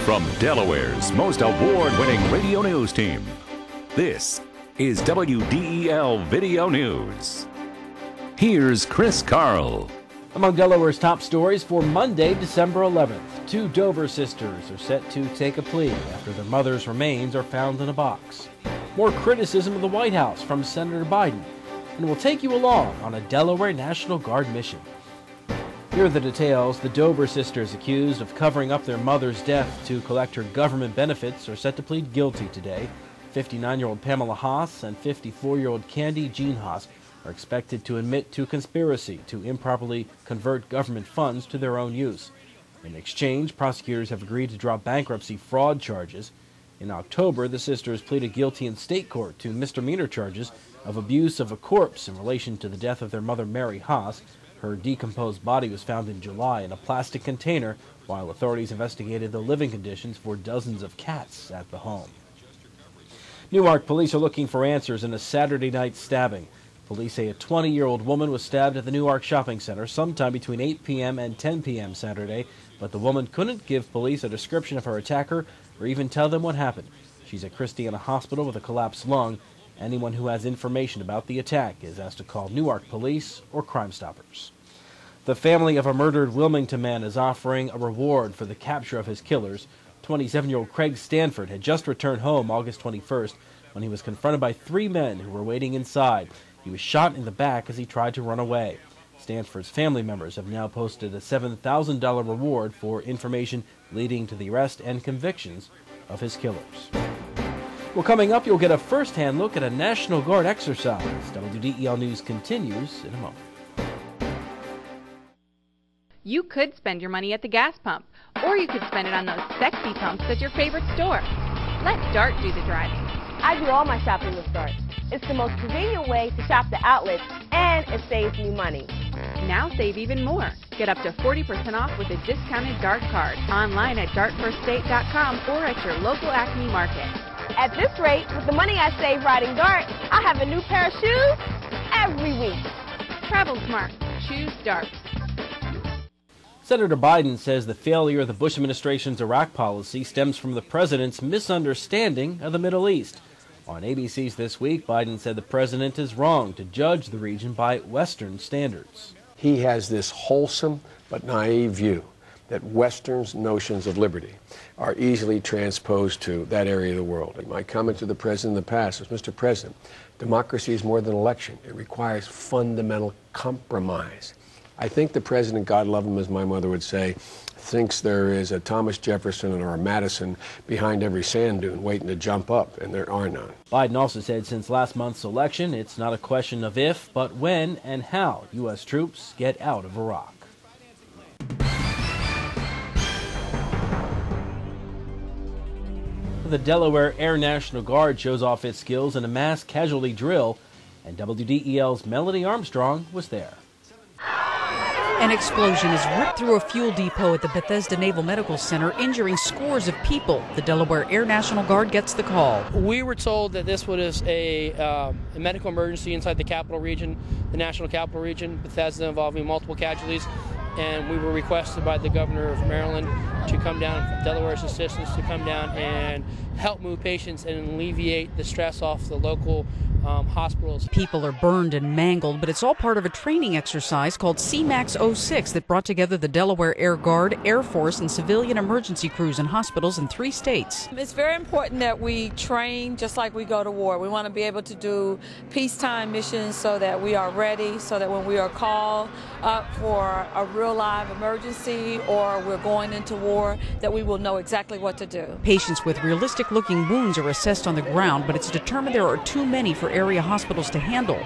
From Delaware's most award-winning radio news team, this is WDEL Video News. Here's Chris Carl. Among Delaware's top stories for Monday, December 11th, two Dover sisters are set to take a plea after their mother's remains are found in a box. More criticism of the White House from Senator Biden, and we'll take you along on a Delaware National Guard mission. Here are the details. The Dover sisters, accused of covering up their mother's death to collect her government benefits, are set to plead guilty today. 59-year-old Pamela Haas and 54-year-old Candy Jean Haas are expected to admit to conspiracy to improperly convert government funds to their own use. In exchange, prosecutors have agreed to drop bankruptcy fraud charges. In October, the sisters pleaded guilty in state court to misdemeanor charges of abuse of a corpse in relation to the death of their mother, Mary Haas. Her decomposed body was found in July in a plastic container while authorities investigated the living conditions for dozens of cats at the home. Newark police are looking for answers in a Saturday night stabbing. Police say a 20-year-old woman was stabbed at the Newark Shopping Center sometime between 8 p.m. and 10 p.m. Saturday, but the woman couldn't give police a description of her attacker or even tell them what happened. She's at Christiana Hospital with a collapsed lung. Anyone who has information about the attack is asked to call Newark Police or Crime Stoppers. The family of a murdered Wilmington man is offering a reward for the capture of his killers. 27-year-old Craig Stanford had just returned home August 21st when he was confronted by three men who were waiting inside. He was shot in the back as he tried to run away. Stanford's family members have now posted a $7,000 reward for information leading to the arrest and convictions of his killers. Well, coming up, you'll get a first-hand look at a National Guard exercise. WDEL News continues in a moment. You could spend your money at the gas pump, or you could spend it on those sexy pumps at your favorite store. Let DART do the driving. I do all my shopping with DART. It's the most convenient way to shop the outlets, and it saves me money. Now save even more. Get up to 40% off with a discounted DART card online at dartfirststate.com or at your local Acme Market. At this rate, with the money I save riding DART, I'll have a new pair of shoes every week. Travel smart. Choose DART. Senator Biden says the failure of the Bush administration's Iraq policy stems from the president's misunderstanding of the Middle East. On ABC's This Week, Biden said the president is wrong to judge the region by Western standards. He has this wholesome but naive view that Western's notions of liberty are easily transposed to that area of the world. My comment to the president in the past was, Mr. President, democracy is more than election. It requires fundamental compromise. I think the president, God love him, as my mother would say, thinks there is a Thomas Jefferson or a Madison behind every sand dune waiting to jump up, and there are none. Biden also said since last month's election, it's not a question of if, but when and how U.S. troops get out of Iraq. The Delaware Air National Guard shows off its skills in a mass casualty drill, and WDEL's Melanie Armstrong was there. An explosion has ripped through a fuel depot at the Bethesda Naval Medical Center, injuring scores of people. The Delaware Air National Guard gets the call. We were told that this was a medical emergency inside the capital region, the National Capital Region, Bethesda, involving multiple casualties. And we were requested by the governor of Maryland to come down, Delaware's assistance, to come down and help move patients and alleviate the stress off the local hospitals. People are burned and mangled, but it's all part of a training exercise called CMAX 06 that brought together the Delaware Air Guard, Air Force, and civilian emergency crews in hospitals in 3 states. It's very important that we train just like we go to war. We want to be able to do peacetime missions so that we are ready, so that when we are called up for a real live emergency or we're going into war, that we will know exactly what to do. Patients with realistic looking wounds are assessed on the ground, but it's determined there are too many for area hospitals to handle.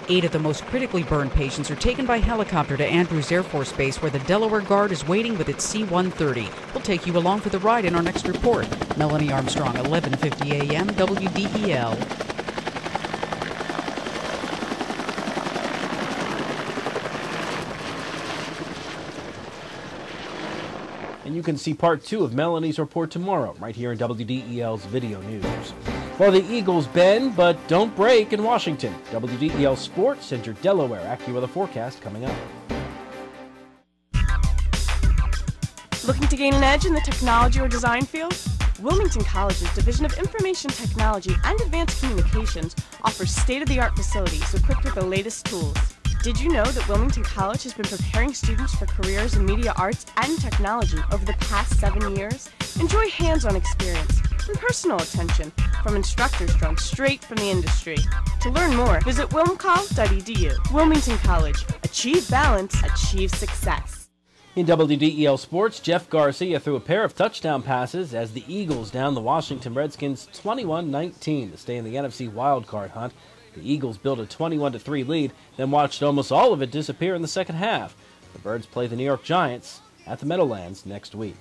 8 of the most critically burned patients are taken by helicopter to Andrews Air Force Base, where the Delaware Guard is waiting with its C-130. We'll take you along for the ride in our next report. Melanie Armstrong, 1150 AM, WDEL. And you can see part 2 of Melanie's report tomorrow, right here in WDEL's Video News. Well, the Eagles bend, but don't break in Washington. WDEL Sports and your Delaware AccuWeather forecast coming up. Looking to gain an edge in the technology or design field? Wilmington College's Division of Information Technology and Advanced Communications offers state-of-the-art facilities equipped with the latest tools. Did you know that Wilmington College has been preparing students for careers in media arts and technology over the past 7 years? Enjoy hands-on experience and personal attention from instructors drawn straight from the industry. To learn more, visit wilmcoll.edu. Wilmington College. Achieve balance, achieve success. In WDEL Sports, Jeff Garcia threw a pair of touchdown passes as the Eagles downed the Washington Redskins 21-19 to stay in the NFC wildcard hunt. The Eagles built a 21-3 lead, then watched almost all of it disappear in the second half. The Birds play the New York Giants at the Meadowlands next week.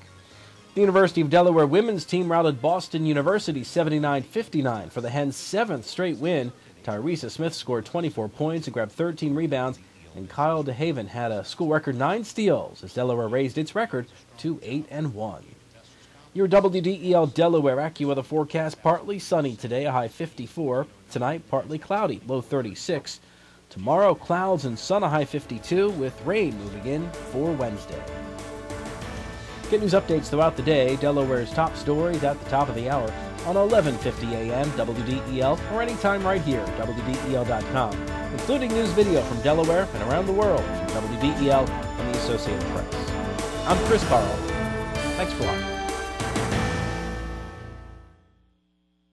The University of Delaware women's team routed Boston University 79-59 for the Hens' 7th straight win. Tyresa Smith scored 24 points and grabbed 13 rebounds, and Kyle DeHaven had a school record 9 steals as Delaware raised its record to 8-1. Your WDEL Delaware AccuWeather forecast: partly sunny today, a high 54. Tonight, partly cloudy, low 36. Tomorrow, clouds and sun, a high 52, with rain moving in for Wednesday. Get news updates throughout the day, Delaware's top stories at the top of the hour on 11:50 a.m. WDEL, or anytime right here, WDEL.com, including news video from Delaware and around the world from WDEL and the Associated Press. I'm Chris Carl. Thanks for watching.